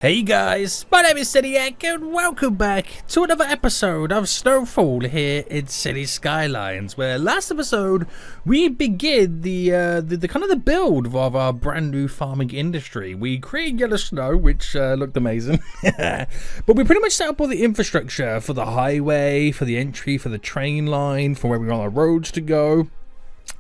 Hey guys, my name is Celiac and welcome back to another episode of SnowFool here in City Skylines, where last episode we begin the kind of the build of our brand new farming industry. We created yellow snow, which looked amazing, but we pretty much set up all the infrastructure for the highway, for the entry, for the train line, for where we want our roads to go.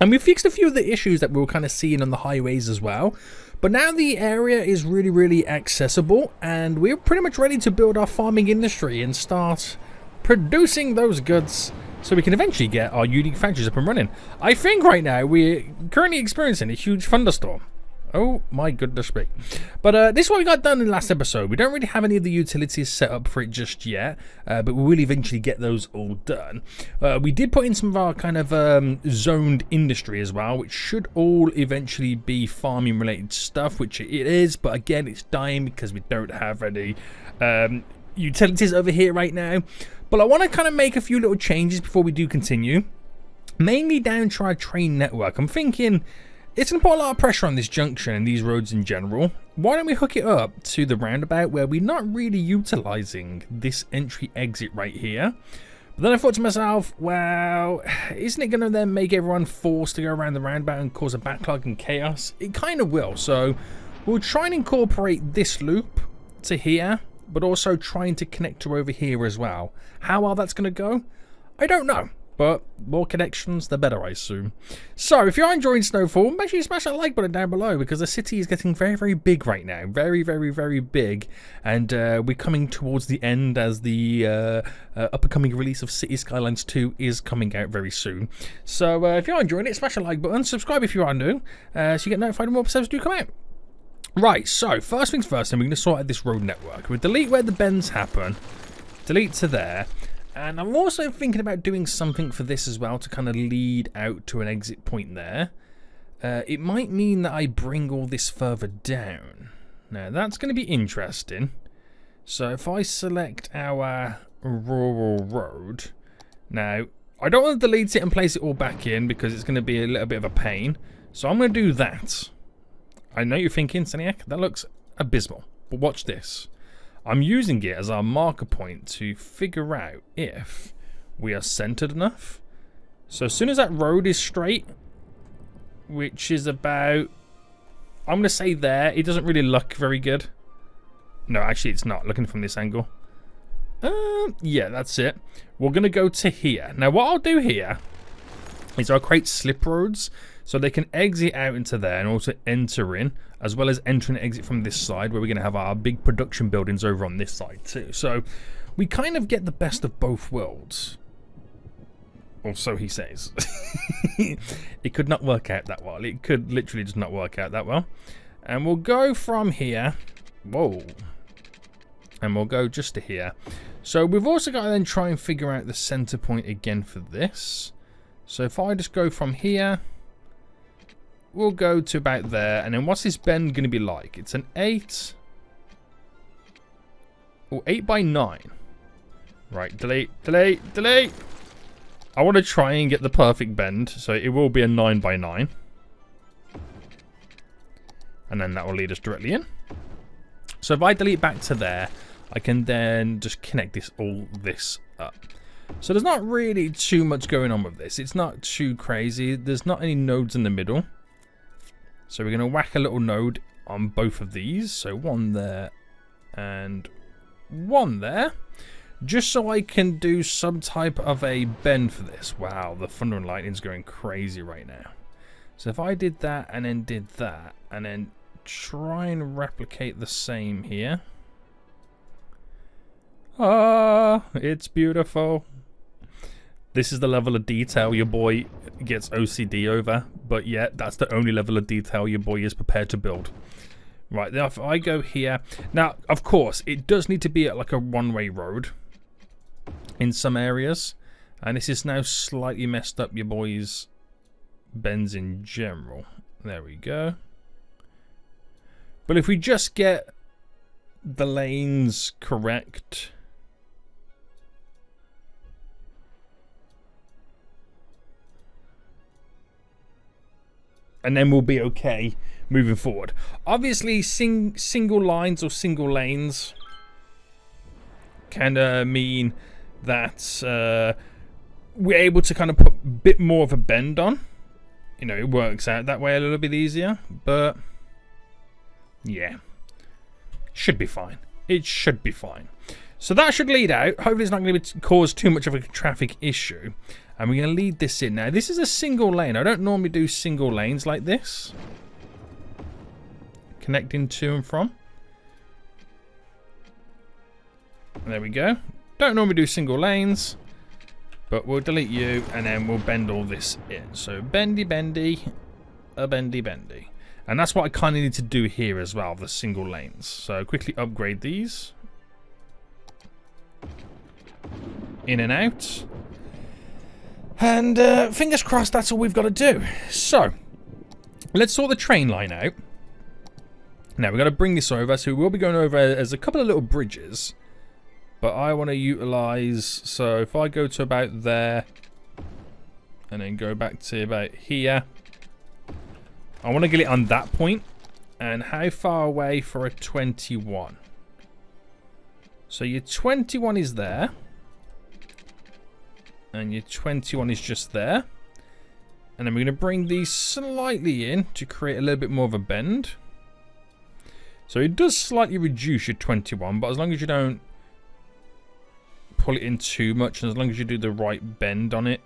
And we fixed a few of the issues that we were kind of seeing on the highways as well. But now the area is really accessible, and we're pretty much ready to build our farming industry and start producing those goods so we can eventually get our unique factories up and running. I think right now we're currently experiencing a huge thunderstorm. Oh my goodness me. But this is what we got done in the last episode. We don't really have any of the utilities set up for it just yet, but we will eventually get those all done. We did put in some of our kind of zoned industry as well, which should all eventually be farming related stuff, which it is, but again it's dying because we don't have any utilities over here right now. But I want to kind of make a few little changes before we do continue, mainly down to our train network. I'm thinking it's going to put a lot of pressure on this junction and these roads in general. Why don't we hook it up to the roundabout where we're not really utilising this entry exit right here? But then I thought to myself, well, isn't it going to then make everyone forced to go around the roundabout and cause a backlog and chaos? It kind of will. So we'll try and incorporate this loop to here, but also trying to connect to over here as well. How well that's going to go, I don't know. But more connections, the better, I assume. So, if you're enjoying SnowFool, make sure you smash that like button down below, because the city is getting very big right now. Very big. And we're coming towards the end as the up-and-coming release of City Skylines 2 is coming out very soon. So, if you're enjoying it, smash the like button, subscribe if you are new, so you get notified when more episodes do come out. Right, so, first things first, then we're going to sort out this road network. We'll delete where the bends happen, delete to there. And I'm also thinking about doing something for this as well to kind of lead out to an exit point there. It might mean that I bring all this further down. Now, that's going to be interesting. So if I select our rural road. Now, I don't want to delete it and place it all back in because it's going to be a little bit of a pain. So I'm going to do that. I know you're thinking, Seniac, that looks abysmal. But watch this. I'm using it as our marker point to figure out if we are centered enough. So as soon as that road is straight, which is about, I'm going to say there, it doesn't really look very good. No, actually it's not, looking from this angle. Yeah, that's it. We're going to go to here. Now what I'll do here is I'll create slip roads so they can exit out into there and also enter in, as well as enter and exit from this side where we're going to have our big production buildings over on this side too. So we kind of get the best of both worlds. Or so he says. It could not work out that well. It could literally just not work out that well. And we'll go from here. Whoa. And we'll go just to here. So we've also got to then try and figure out the center point again for this. So if I just go from here, we'll go to about there. And then what's this bend going to be like? It's an 8. Or 8 by 9. Right, delete. I want to try and get the perfect bend. So it will be a 9 by 9. And then that will lead us directly in. So if I delete back to there, I can then just connect all this up. So there's not really too much going on with this. It's not too crazy. There's not any nodes in the middle. So we're going to whack a little node on both of these. So one there and one there. Just so I can do some type of a bend for this. Wow, the thunder and lightning's going crazy right now. So if I did that and then did that and then try and replicate the same here. Ah, it's beautiful. This is the level of detail your boy gets OCD over, but yeah, that's the only level of detail your boy is prepared to build. Right, now if I go here, now of course it does need to be like a one-way road in some areas, and this is now slightly messed up your boy's bends in general. There we go. But if we just get the lanes correct, and then we'll be okay moving forward. Obviously, single lines or single lanes kind of mean that we're able to kind of put a bit more of a bend on. You know, it works out that way a little bit easier, but yeah, should be fine. It should be fine. So that should lead out. Hopefully it's not going to cause too much of a traffic issue. And we're going to lead this in. Now, this is a single lane. I don't normally do single lanes like this. Connecting to and from. There we go. Don't normally do single lanes. But we'll delete you and then we'll bend all this in. So bendy, bendy, a bendy, bendy. And that's what I kind of need to do here as well, the single lanes. So quickly upgrade these. In and out. And fingers crossed that's all we've got to do. So, let's sort the train line out. Now, we've got to bring this over. So, we will be going over as a couple of little bridges. But I want to utilize... So, if I go to about there. And then go back to about here. I want to get it on that point. And how far away for a 21? So, your 21 is there. And your 21 is just there. And then we're going to bring these slightly in to create a little bit more of a bend. So it does slightly reduce your 21, but as long as you don't pull it in too much, and as long as you do the right bend on it,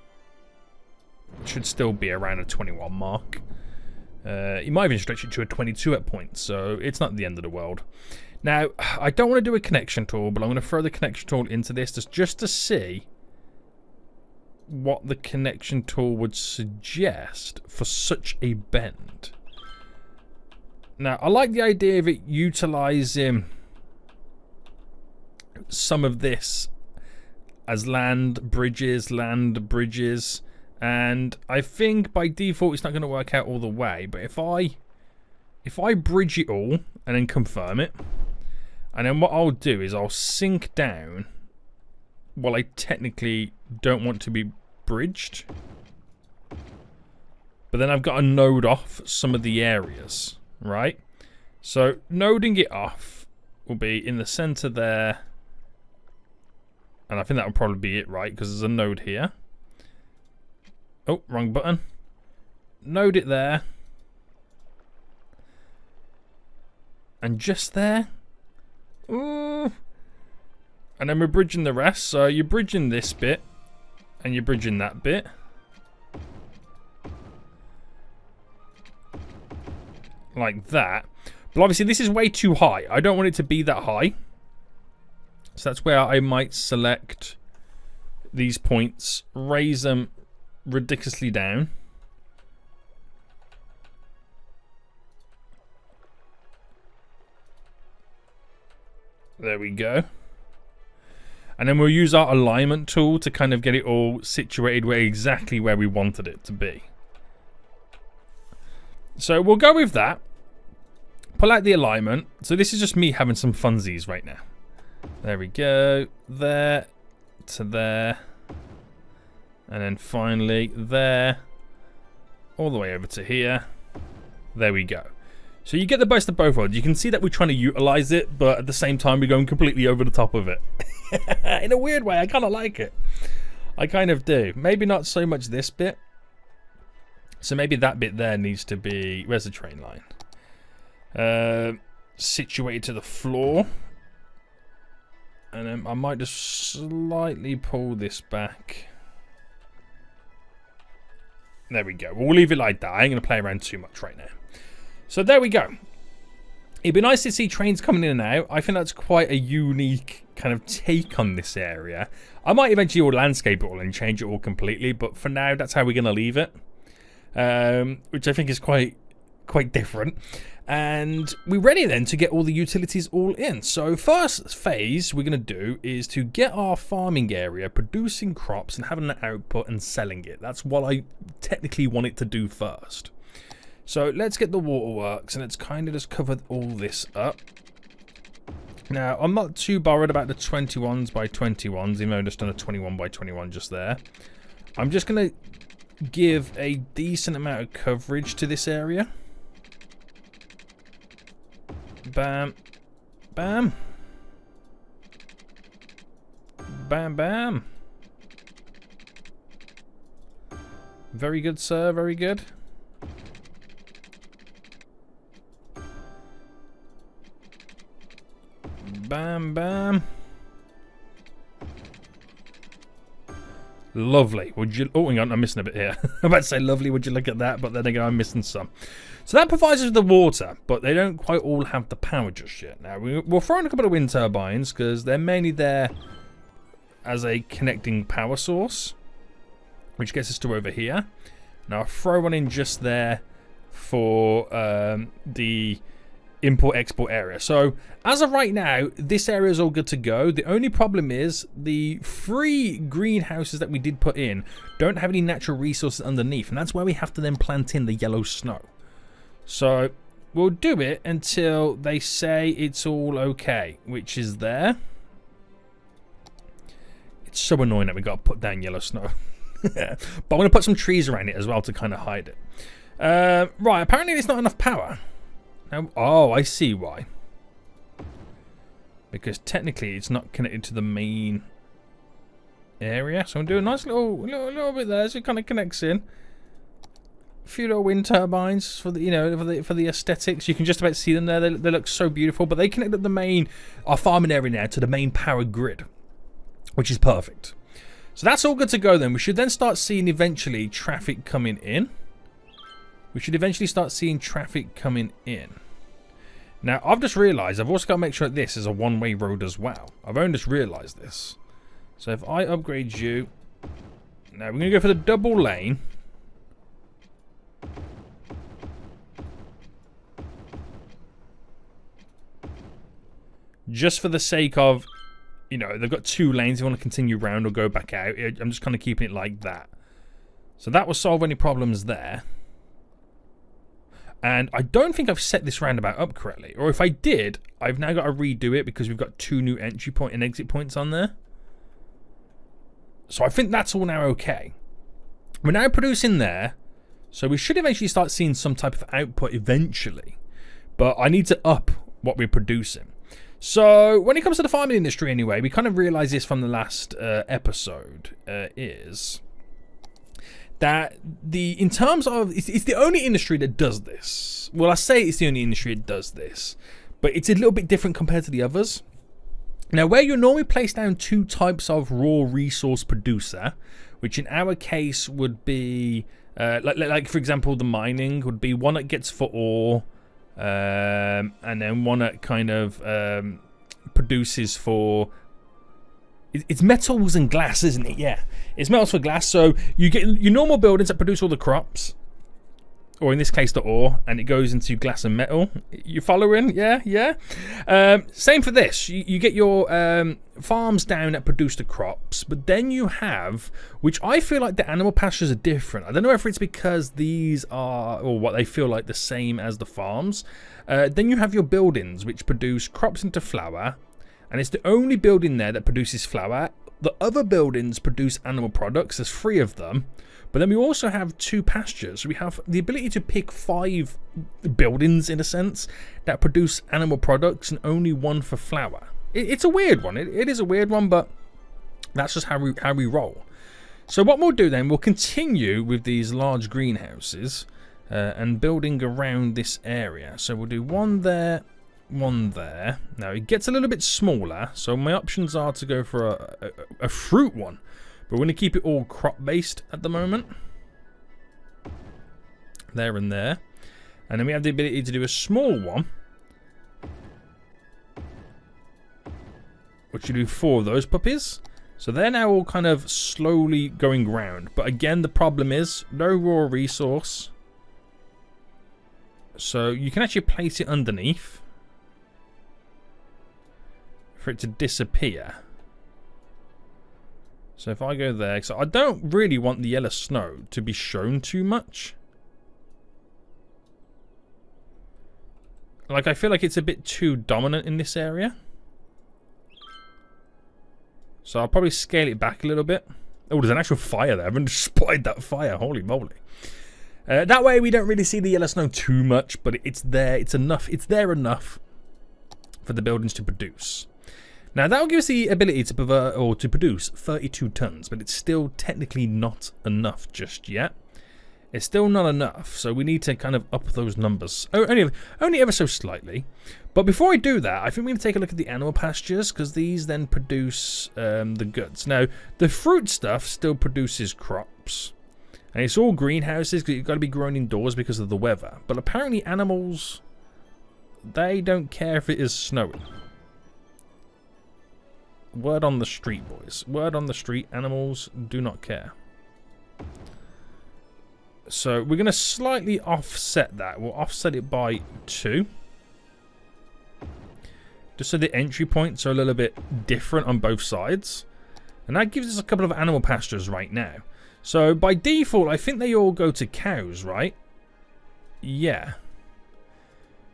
it should still be around a 21 mark. You might even stretch it to a 22 at points, so it's not the end of the world. Now, I don't want to do a connection tool, but I'm going to throw the connection tool into this just to see what the connection tool would suggest for such a bend. Now, I like the idea of it utilizing some of this as land bridges, and I think by default it's not going to work out all the way, but if I bridge it all and then confirm it, and then what I'll do is I'll sink down. Well, I technically don't want to be bridged. But then I've got to node off some of the areas, right? So noding it off will be in the center there. And I think that will probably be it, right? Because there's a node here. Oh, wrong button. Node it there. And just there. Ooh. And then we're bridging the rest. So you're bridging this bit. And you're bridging that bit. Like that. But obviously this is way too high. I don't want it to be that high. So that's where I might select these points. Raise them ridiculously down. There we go. And then we'll use our alignment tool to kind of get it all situated exactly where we wanted it to be. So we'll go with that. Pull out the alignment. So this is just me having some funsies right now. There we go. There to there. And then finally there. All the way over to here. There we go. So you get the best of both worlds. You can see that we're trying to utilize it, but at the same time we're going completely over the top of it. In a weird way, I kind of like it. I kind of do. Maybe not so much this bit. So maybe that bit there needs to be... Where's the train line? Situated to the floor. And then I might just slightly pull this back. There we go. We'll leave it like that. I ain't going to play around too much right now. So there we go. It'd be nice to see trains coming in and out. I think that's quite a unique kind of take on this area. I might eventually landscape it all and change it all completely, but for now, that's how we're going to leave it. Which I think is quite different. And we're ready then to get all the utilities all in. So first phase we're going to do is to get our farming area producing crops and having an output and selling it. That's what I technically want it to do first. So let's get the waterworks and let's kind of just cover all this up. Now, I'm not too bothered about the 21s by 21s, even though I've just done a 21 by 21 just there. I'm just going to give a decent amount of coverage to this area. Bam. Bam. Bam, bam. Very good, sir. Very good. Bam, bam. Lovely. Would you... Oh, hang on. I'm missing a bit here. I'm about to say lovely. Would you look at that? But then again, I'm missing some. So that provides us with the water, but they don't quite all have the power just yet. Now, we'll throw in a couple of wind turbines because they're mainly there as a connecting power source, which gets us to over here. Now, I'll throw one in just there for the import-export area. So, as of right now, this area is all good to go. The only problem is the 3 greenhouses that we did put in don't have any natural resources underneath, and that's where we have to then plant in the yellow snow. So, we'll do it until they say it's all okay, which is there. It's so annoying that we got to put down yellow snow. But I'm going to put some trees around it as well to kind of hide it. Right, apparently there's not enough power. Now, oh, I see why. Because technically it's not connected to the main area. So I'm doing a nice little bit there, so it kind of connects in. A few little wind turbines for the, you know, for the aesthetics. You can just about see them there. They look so beautiful. But they connect up the main, our farming area now, to the main power grid, which is perfect. So that's all good to go then. We should then start seeing eventually traffic coming in. We should eventually start seeing traffic coming in. Now, I've just realised I've also got to make sure that this is a one-way road as well. I've only just realised this. So if I upgrade you... Now, we're going to go for the double lane. Just for the sake of... You know, they've got 2 lanes. If you want to continue round or go back out, I'm just kind of keeping it like that. So that will solve any problems there. And I don't think I've set this roundabout up correctly. Or if I did, I've now got to redo it because we've got 2 new entry point and exit points on there. So I think that's all now okay. We're now producing there. So we should eventually start seeing some type of output eventually. But I need to up what we're producing. So when it comes to the farming industry anyway, we kind of realised this from the last episode, is that in terms of, it's the only industry that does this. Well, I say it's the only industry that does this, but it's a little bit different compared to the others. Now, where you normally place down 2 types of raw resource producer, which in our case would be, like for example, the mining would be one that gets for ore, and then one that kind of produces for... It's metals and glass, isn't it? Yeah, it's metals for glass. So you get your normal buildings that produce all the crops, or in this case the ore, and it goes into glass and metal. You following? Yeah. Same for this. You get your farms down that produce the crops, but then you have, which I feel like the animal pastures are different. I don't know if it's because these are, or what they feel like the same as the farms. Then you have your buildings, which produce crops into flour. And it's the only building there that produces flour. The other buildings produce animal products. There's 3 of them. But then we also have 2 pastures. We have the ability to pick 5 buildings, in a sense, that produce animal products and only 1 for flour. It's a weird one. It is a weird one, but that's just how we roll. So what we'll do then, we'll continue with these large greenhouses and building around this area. So we'll do 1 there. 1 there. Now it gets a little bit smaller, so my options are to go for a fruit one, but we're going to keep it all crop based at the moment. There and there, and then we have the ability to do a small one, which you do 4 of those puppies. So they're now all kind of slowly going round, but again the problem is no raw resource, so you can actually place it underneath for it to disappear. So if I go there, so I don't really want the yellow snow to be shown too much. Like, I feel like it's a bit too dominant in this area. So I'll probably scale it back a little bit. Oh, there's an actual fire there. I haven't spotted that fire. Holy moly. That way we don't really see the yellow snow too much, but it's there. It's enough. It's there enough for the buildings to produce. Now that will give us the ability to produce 32 tons, but it's still technically not enough just yet. It's still not enough, so we need to kind of up those numbers. Only ever so slightly. But before I do that, I think we're going to take a look at the animal pastures, because these then produce the goods. Now, the fruit stuff still produces crops. And it's all greenhouses, because you've got to be grown indoors because of the weather. But apparently animals, they don't care if it is snowing. Word on the street, boys. Word on the street, animals do not care. So we're going to slightly offset that. We'll offset it by 2. Just so the entry points are a little bit different on both sides. And that gives us a couple of animal pastures right now. So by default, I think they all go to cows, right? Yeah.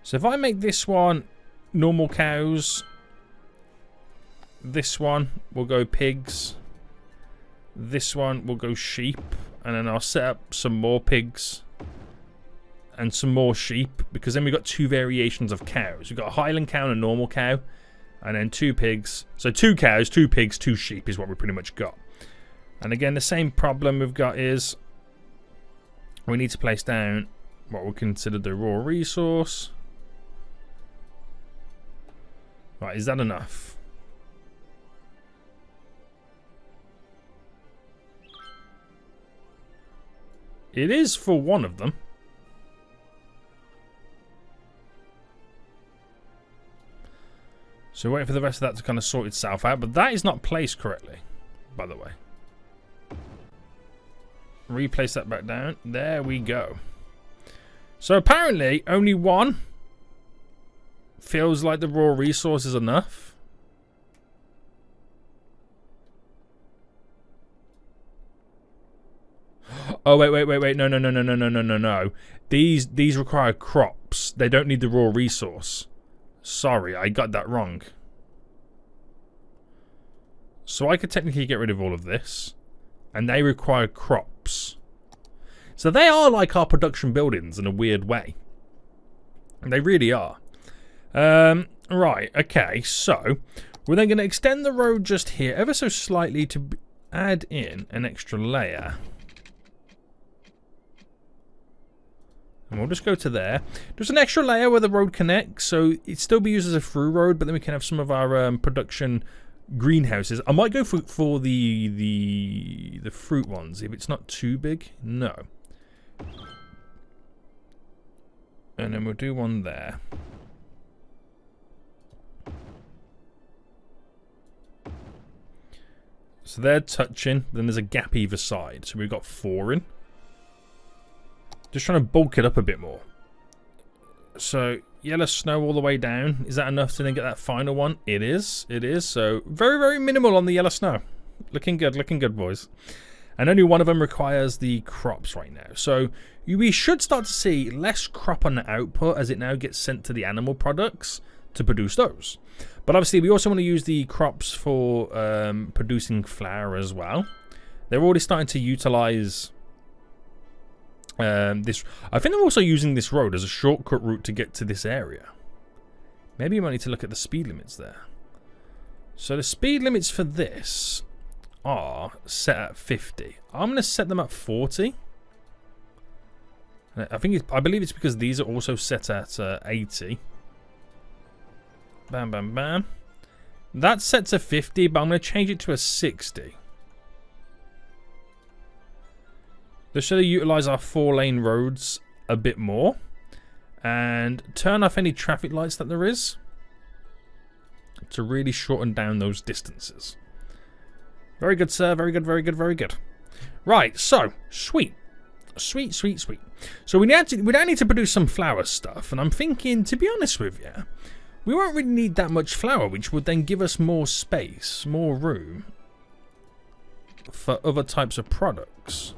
So if I make this one normal cows, this one will go pigs, this one will go sheep, and then I'll set up some more pigs and some more sheep, because then we've got 2 variations of cows. We've got a Highland cow and a normal cow, and then 2 pigs. So 2 cows, 2 pigs, 2 sheep is what we pretty much got. And again, the same problem we've got is we need to place down what we consider the raw resource. Right, is that enough? It is for one of them. So wait for the rest of that to kind of sort itself out. But that is not placed correctly, by the way. Replace that back down. There we go. So apparently only one feels like the raw resource is enough. Oh, wait. No. These require crops. They don't need the raw resource. Sorry, I got that wrong. So I could technically get rid of all of this. And they require crops. So they are like our production buildings in a weird way. They really are. Right, okay, so we're then going to extend the road just here ever so slightly to add in an extra layer. And we'll just go to there. There's an extra layer where the road connects, so it still be used as a through road, but then we can have some of our production greenhouses. I might go for the fruit ones if it's not too big. No. And then we'll do one there. So they're touching, then there's a gap either side. So we've got 4 in. Just trying to bulk it up a bit more. So, yellow snow all the way down. Is that enough to then get that final one? It is. It is. So, very, very minimal on the yellow snow. Looking good, boys. And only one of them requires the crops right now. So, we should start to see less crop on the output as it now gets sent to the animal products to produce those. But obviously, we also want to use the crops for producing flour as well. They're already starting to utilize this. I think they're also using this road as a shortcut route to get to this area. Maybe you might need to look at the speed limits there. So the speed limits for this are set at 50. I'm going to set them at 40. I believe it's because these are also set at 80. Bam, bam, bam. That's set to 50, but I'm going to change it to a 60. This should utilize our 4-lane roads a bit more. And turn off any traffic lights that there is. To really shorten down those distances. Very good, sir. Very good, very good, very good. Right, so, sweet. Sweet. So we now need to produce some flour stuff. And I'm thinking, to be honest with you, we won't really need that much flour, which would then give us more space, more room for other types of products.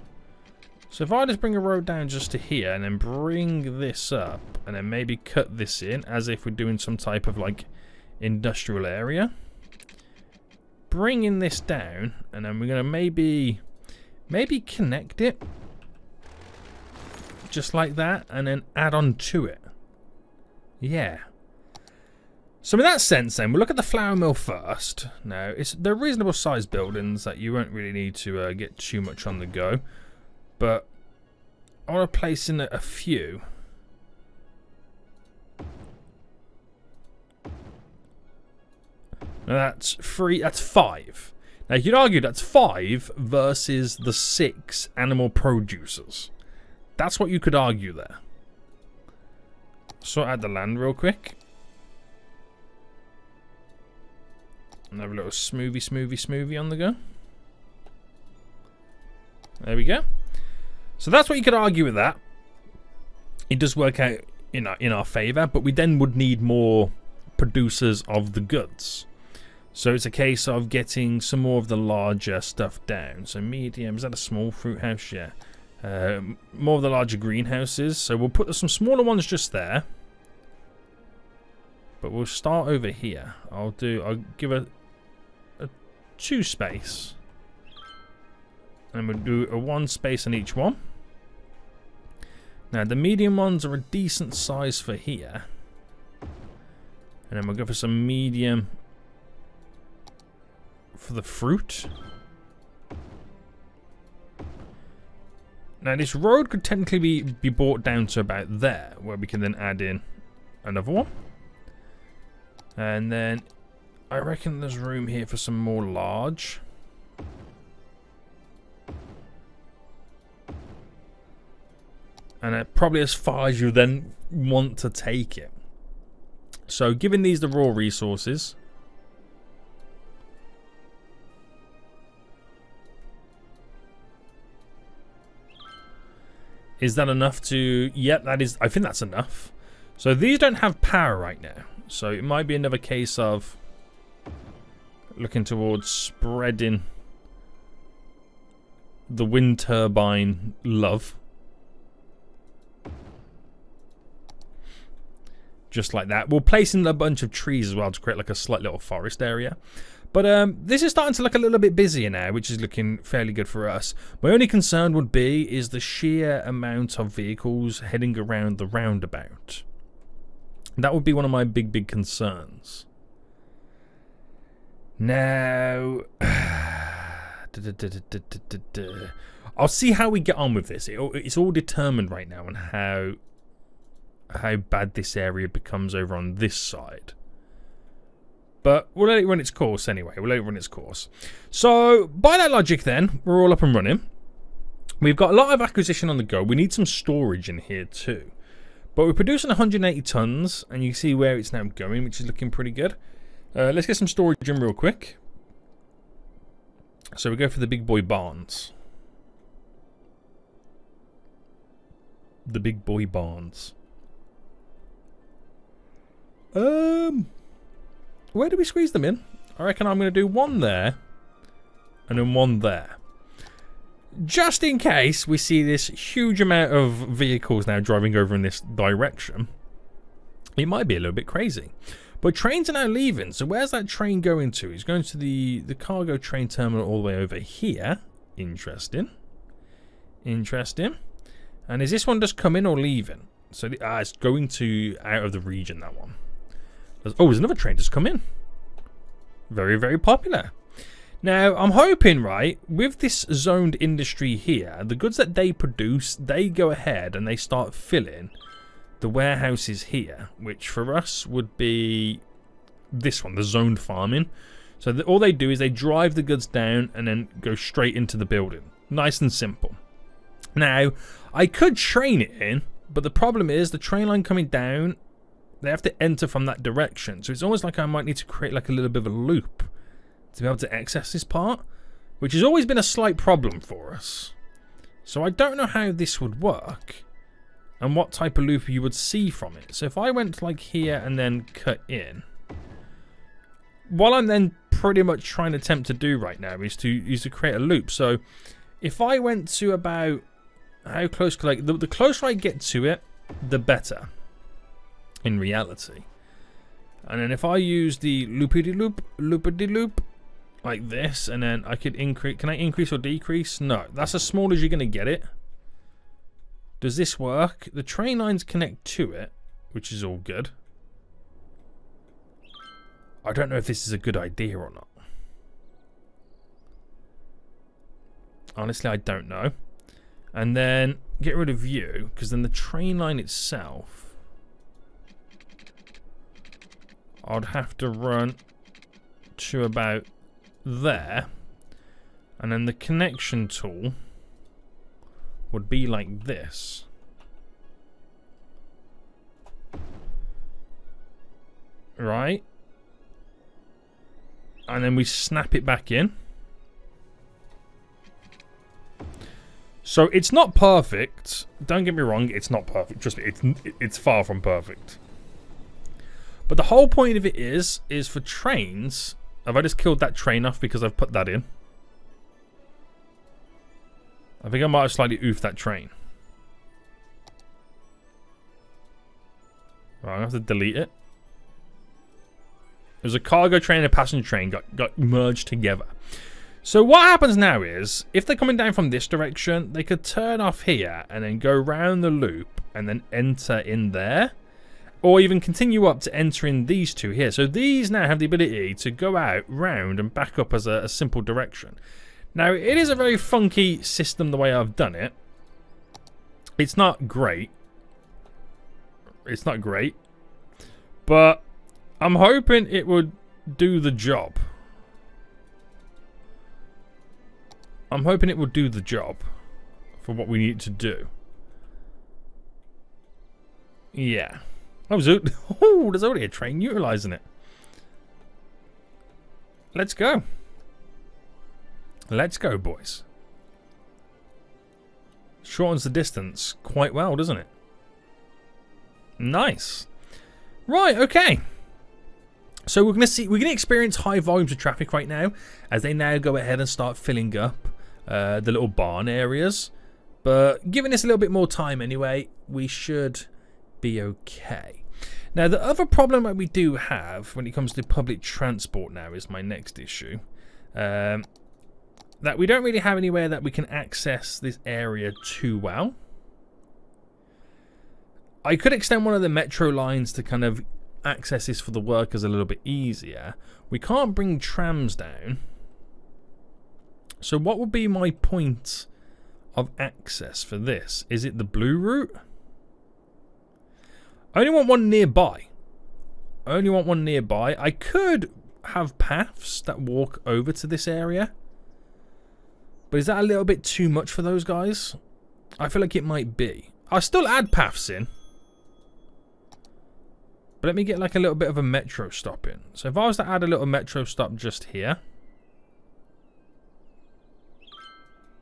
So if I just bring a road down just to here and then bring this up and then maybe cut this in as if we're doing some type of like industrial area. Bringing this down and then we're going to maybe connect it just like that and then add on to it. Yeah. So in that sense then, we'll look at the flour mill first. Now, they're reasonable sized buildings that you won't really need to get too much on the go. But I want to place in a few. Now that's 3, that's 5. Now you could argue that's 5 versus the 6 animal producers. That's what you could argue there. Sort out the land real quick. And have a little smoothie on the go. There we go. So that's what you could argue with that. It does work out in our favour, but we then would need more producers of the goods. So it's a case of getting some more of the larger stuff down. So medium, is that a small fruit house? Yeah. More of the larger greenhouses. So we'll put some smaller ones just there. But we'll start over here. I'll give a 2 space. And we'll do a 1 space on each one. Now the medium ones are a decent size for here. And then we'll go for some medium for the fruit. Now this road could technically be brought down to about there, where we can then add in another one. And then I reckon there's room here for some more large. And probably as far as you then want to take it. So giving these the raw resources. Is that enough to... Yep, that is... I think that's enough. So these don't have power right now. So it might be another case of looking towards spreading the wind turbine love. Just like that. We'll place in a bunch of trees as well to create like a slight little forest area. But this is starting to look a little bit busier now, which is looking fairly good for us. My only concern would be is the sheer amount of vehicles heading around the roundabout. That would be one of my big concerns. Now, I'll see how we get on with this. It's all determined right now on how bad this area becomes over on this side. But we'll let it run its course anyway. We'll let it run its course. So, by that logic then, we're all up and running. We've got a lot of acquisition on the go. We need some storage in here too. But we're producing 180 tons, and you can see where it's now going, which is looking pretty good. Let's get some storage in real quick. So we go for the big boy barns. The big boy barns. Where do we squeeze them in? I reckon I'm going to do one there and then one there. Just in case we see this huge amount of vehicles now driving over in this direction. It might be a little bit crazy. But trains are now leaving. So where's that train going to? He's going to the cargo train terminal all the way over here. Interesting. Interesting. And is this one just coming or leaving? So it's going to out of the region, that one. Oh, there's another train just come in. Very popular. Now, I'm hoping, right, with this zoned industry here, the goods that they produce, they go ahead and they start filling the warehouses here, which for us would be this one, the zoned farming. So all they do is they drive the goods down and then go straight into the building. Nice and simple. Now, I could train it in, but the problem is the train line coming down, they have to enter from that direction. So it's almost like I might need to create like a little bit of a loop to be able to access this part, which has always been a slight problem for us. So I don't know how this would work and what type of loop you would see from it. So if I went like here and then cut in, what I'm then pretty much trying to attempt to do right now is to create a loop. So if I went to about, how close could I, the closer I get to it, the better in reality. And then if I use the loopity-loop like this, and then I could increase, can I increase or decrease? No, that's as small as you're going to get it. Does this work? The train lines connect to it, which is all good. I don't know if this is a good idea or not. Honestly, I don't know. And then get rid of you, because then the train line itself, I'd have to run to about there. And then the connection tool would be like this. Right? And then we snap it back in. So it's not perfect. Don't get me wrong, it's not perfect. Trust me, it's far from perfect. But the whole point of it is for trains. Have I just killed that train off because I've put that in? I think I might have slightly oofed that train. Right, I'm gonna have to delete it. There's a cargo train and a passenger train got merged together. So what happens now is, if they're coming down from this direction, they could turn off here and then go round the loop and then enter in there. Or even continue up to enter in these two here. So these now have the ability to go out, round, and back up as a simple direction. Now, it is a very funky system the way I've done it. It's not great. It's not great. But I'm hoping it would do the job. I'm hoping it will do the job for what we need to do. Yeah. Oh, there's already a train utilizing it. Let's go. Let's go, boys. Shortens the distance quite well, doesn't it? Nice. Right, okay. So we're gonna experience high volumes of traffic right now as they now go ahead and start filling up the little barn areas. But giving this a little bit more time anyway, we should be okay. Now, the other problem that we do have when it comes to public transport now is my next issue. That we don't really have anywhere that we can access this area too well. I could extend one of the metro lines to kind of access this for the workers a little bit easier. We can't bring trams down. So what would be my point of access for this? Is it the blue route? I only want one nearby. I could have paths that walk over to this area. But is that a little bit too much for those guys? I feel like it might be. I'll still add paths in. But let me get like a little bit of a metro stop in. So if I was to add a little metro stop just here.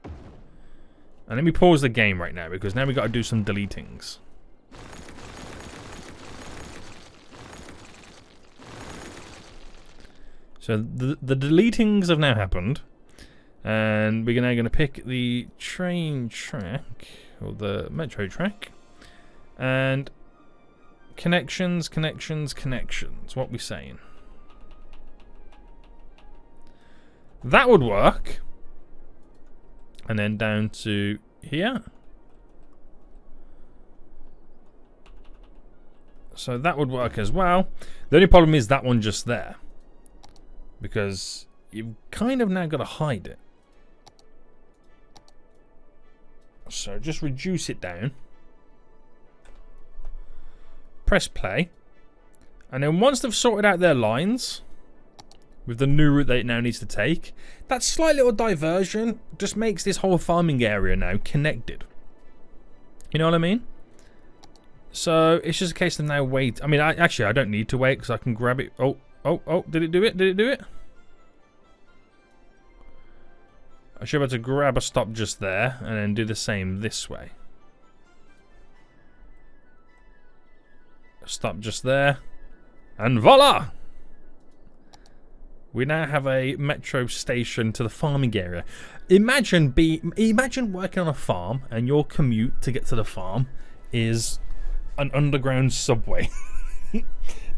And let me pause the game right now because now we've got to do some deletings. So the deletings have now happened. And we're now going to pick the train track, or the metro track. And connections. What are we saying? That would work. And then down to here. So that would work as well. The only problem is that one just there. Because you've kind of now got to hide it. So just reduce it down. Press play. And then once they've sorted out their lines, with the new route that it now needs to take, that slight little diversion just makes this whole farming area now connected. You know what I mean? So it's just a case of now wait. I mean, actually, I don't need to wait because I can grab it. Oh, did it do it? Did it do it? I should be able to grab a stop just there and then do the same this way. Stop just there. And voila! We now have a metro station to the farming area. Imagine working on a farm and your commute to get to the farm is an underground subway.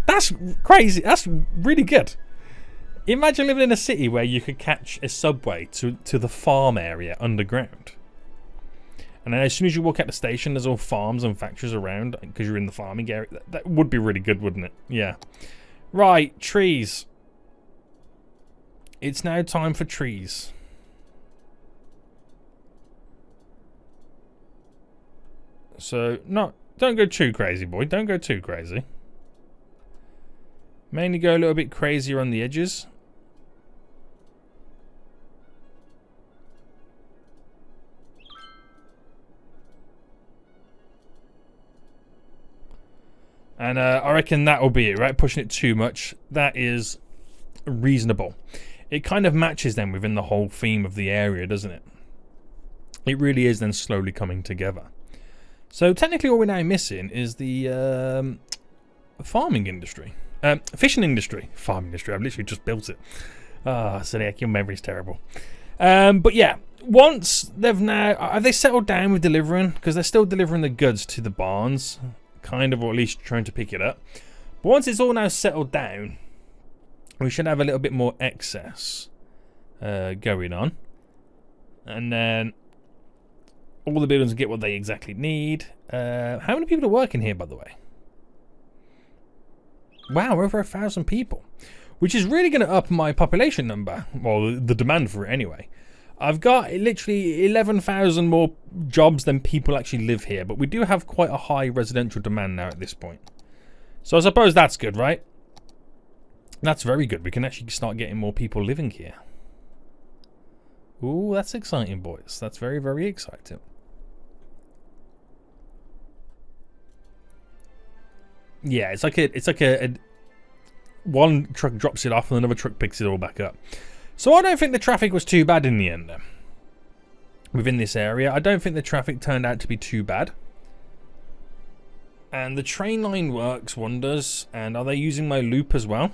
That's crazy. That's really good. Imagine living in a city where you could catch a subway to the farm area underground. And then as soon as you walk out the station, there's all farms and factories around because you're in the farming area. That would be really good, wouldn't it? Yeah. Right, trees. it's now time for trees. So, don't go too crazy, boy. Don't go too crazy. Mainly go a little bit crazier on the edges. And I reckon that will be it, right? Pushing it too much. That is reasonable. It kind of matches then within the whole theme of the area, doesn't it? It really is then slowly coming together. So technically all we're now missing is the farming industry. Fishing industry. Farming industry. I've literally just built it. Seniac, your memory's terrible. But yeah, once they've now... Have they settled down with delivering? Because they're still delivering the goods to the barns. Kind of, or at least trying to pick it up. But once it's all now settled down, we should have a little bit more excess going on. And then all the buildings get what they exactly need. How many people are working here, by the way? Wow, over 1,000 people. Which is really going to up my population number. Well, the demand for it anyway. I've got literally 11,000 more jobs than people actually live here. But we do have quite a high residential demand now at this point. So I suppose that's good, right? That's very good. We can actually start getting more people living here. Ooh, that's exciting, boys. That's very, very exciting. Yeah, it's like a one truck drops it off and another truck picks it all back up. So I don't think the traffic was too bad in the end. Within this area, I don't think the traffic turned out to be too bad. And the train line works wonders. And are they using my loop as well?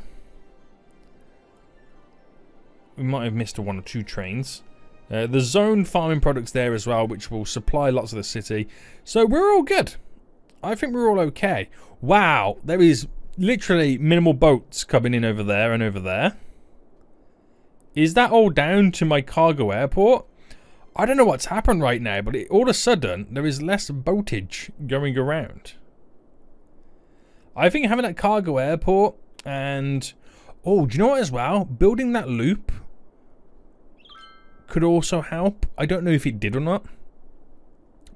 We might have missed one or two trains. The zone farming products there as well, which will supply lots of the city. So we're all good. I think we're all okay. Wow, there is literally minimal boats coming in over there and over there. Is that all down to my cargo airport? I don't know what's happened right now, but all of a sudden there is less boatage going around. I think having that cargo airport and... Oh, do you know what as well? Building that loop could also help. I don't know if it did or not.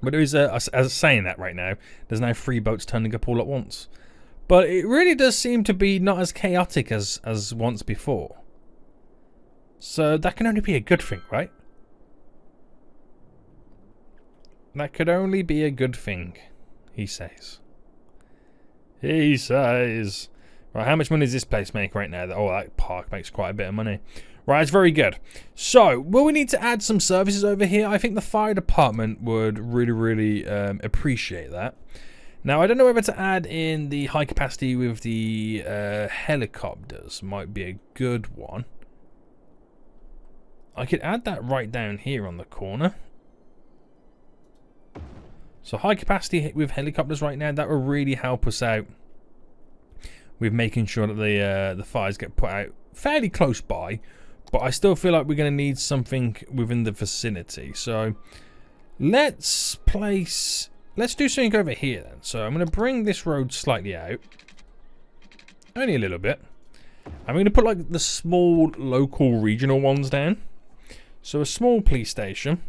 But there is as saying that right now, there's now 3 boats turning up all at once. But it really does seem to be not as chaotic as once before. So that can only be a good thing, right? That could only be a good thing, he says. He says. Right, how much money does this place make right now? Oh, that park makes quite a bit of money. Right, it's very good. So, will we need to add some services over here? I think the fire department would really appreciate that. Now, I don't know whether to add in the high capacity with the helicopters. Might be a good one. I could add that right down here on the corner. So, high capacity with helicopters right now, that will really help us out with making sure that the fires get put out fairly close by. But I still feel like we're going to need something within the vicinity. So let's do something over here then. So I'm going to bring this road slightly out. Only a little bit. I'm going to put like the small local regional ones down. So a small police station.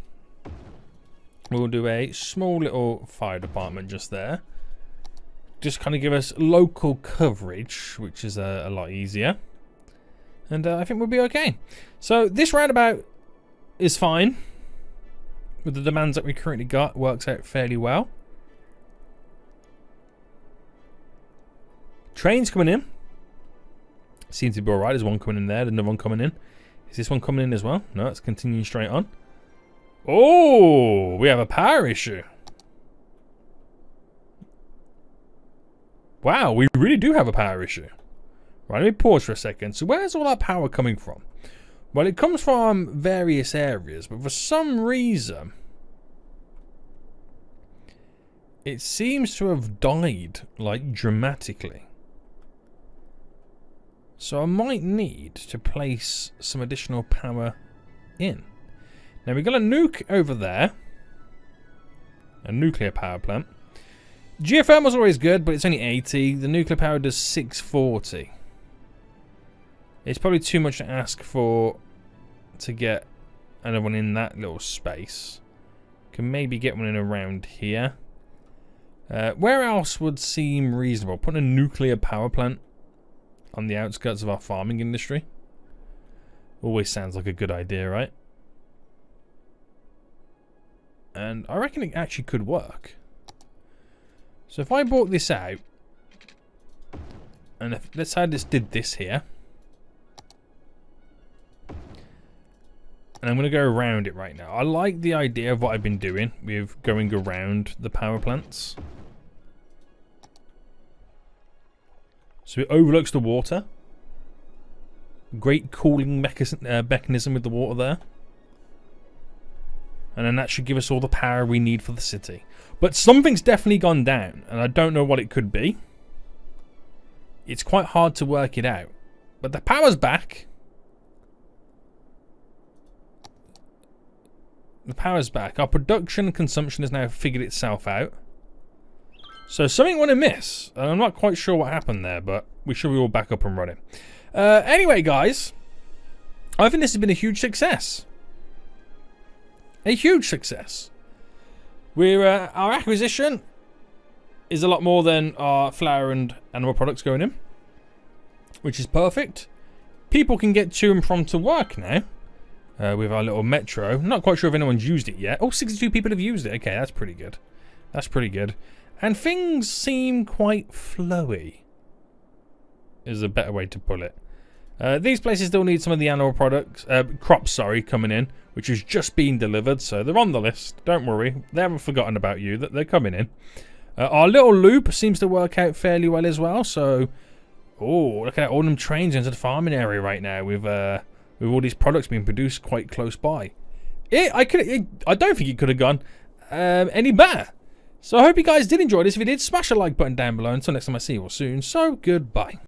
We'll do a small little fire department just there. Just kind of give us local coverage, which is a lot easier. And I think we'll be okay. So this roundabout is fine. With the demands that we currently got, works out fairly well. Trains coming in. Seems to be alright. There's one coming in there, there's another one coming in. Is this one coming in as well? No, it's continuing straight on. Oh, we have a power issue. Wow, we really do have a power issue. Right, let me pause for a second. So where's all that power coming from? Well, it comes from various areas, but for some reason, it seems to have died, like, dramatically. So I might need to place some additional power in. Now, we've got a nuke over there. A nuclear power plant. Geothermal's always good, but it's only 80. The nuclear power does 640. It's probably too much to ask for to get another one in that little space. Can maybe get one in around here. Where else would seem reasonable? Put a nuclear power plant on the outskirts of our farming industry. Always sounds like a good idea, right? And I reckon it actually could work. So if I bought this out, and if, let's say I just did this here. And I'm going to go around it right now. I like the idea of what I've been doing with going around the power plants. So it overlooks the water. Great cooling mechanism with the water there. And then that should give us all the power we need for the city. But something's definitely gone down, and I don't know what it could be. It's quite hard to work it out. But the power's back. The power's back. Our production and consumption has now figured itself out. So something went amiss. And I'm not quite sure what happened there, but we should be all back up and running. Anyway, guys, I think this has been a huge success. A huge success. Our acquisition is a lot more than our flour and animal products going in, which is perfect. People can get to and from to work now. With our little metro. Not quite sure if anyone's used it yet. Oh, 62 people have used it. Okay, that's pretty good. That's pretty good. And things seem quite flowy. Is a better way to put it. These places still need some of the animal products, crops, sorry, coming in, which has just been delivered, so they're on the list. Don't worry, they haven't forgotten about you. That they're coming in. Our little loop seems to work out fairly well as well. So, oh, look at all them trains into the farming area right now with all these products being produced quite close by. I don't think it could have gone any better. So I hope you guys did enjoy this. If you did, smash the like button down below. Until next time I see you all soon. So goodbye.